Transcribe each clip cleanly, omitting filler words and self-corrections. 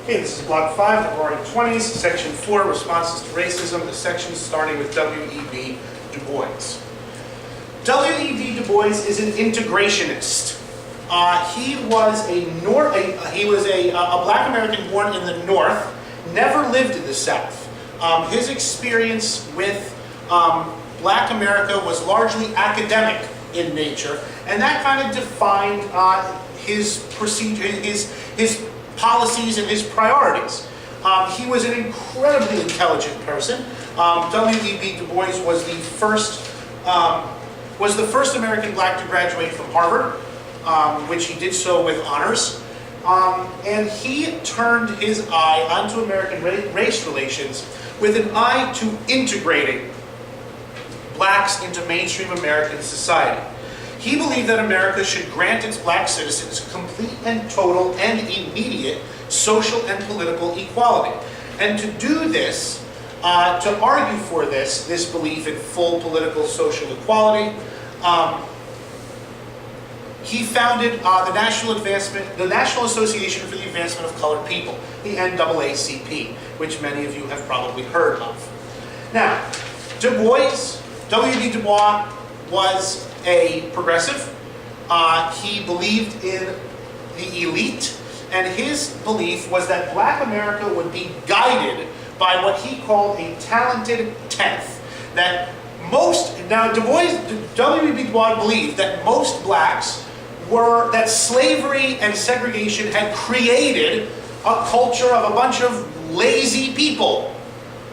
Okay, this is Block 5, the Roaring Twenties, Section 4, Responses to Racism, the section starting with WEB Dubois. W.E.B. Du Bois is an integrationist. He was a black American born in the North, never lived in the South. His experience with black America was largely academic in nature, and that kind of defined his procedure, his policies and his priorities. He was an incredibly intelligent person. W.E.B. Du Bois was the first American black to graduate from Harvard, which he did so with honors. And he turned his eye onto American race relations with an eye to integrating blacks into mainstream American society. He believed that America should grant its black citizens complete and total and immediate social and political equality. And to do this, to argue for this belief in full political social equality, he founded the National Association for the Advancement of Colored People, the NAACP, which many of you have probably heard of. Now, W.E.B. Du Bois was a progressive. He believed in the elite, and his belief was that black America would be guided by what he called a talented tenth. W.E.B. Du Bois believed that most blacks that slavery and segregation had created a culture of a bunch of lazy people.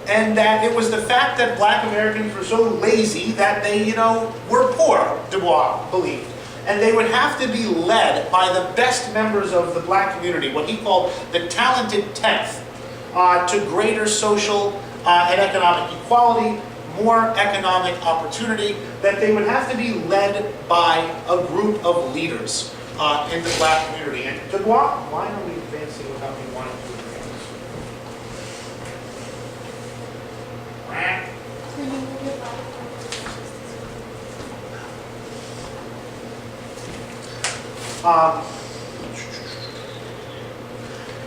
And that it was the fact that black Americans were so lazy that they, were poor, Du Bois believed. And they would have to be led by the best members of the black community, what he called the talented tenth, to greater social and economic equality, more economic opportunity, that they would have to be led by a group of leaders in the black community. And Du Bois, why are we advancing without me wanting to advance?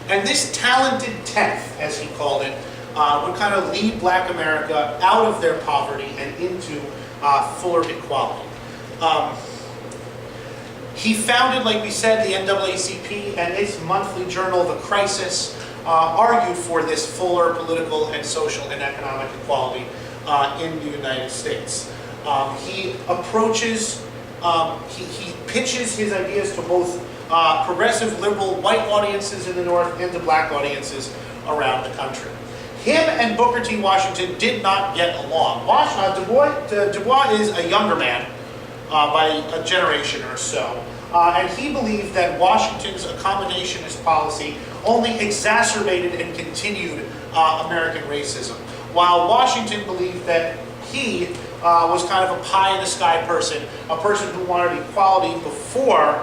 And this talented tenth, as he called it, would kind of lead black America out of their poverty and into fuller equality. He founded, like we said, the NAACP, and its monthly journal, The Crisis, argued for this fuller political and social and economic equality in the United States. He pitches his ideas to both progressive liberal white audiences in the North and to black audiences around the country. Him and Booker T. Washington did not get along. Du Bois is a younger man by a generation or so, and he believed that Washington's accommodationist policy only exacerbated and continued American racism, while Washington believed that he was kind of a pie-in-the-sky person, a person who wanted equality before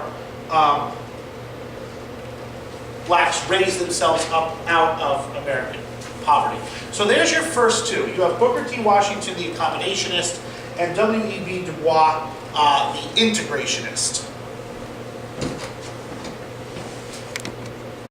blacks raised themselves up out of American poverty. So there's your first two. You have Booker T. Washington, the accommodationist, and W.E.B. Du Bois, the integrationist.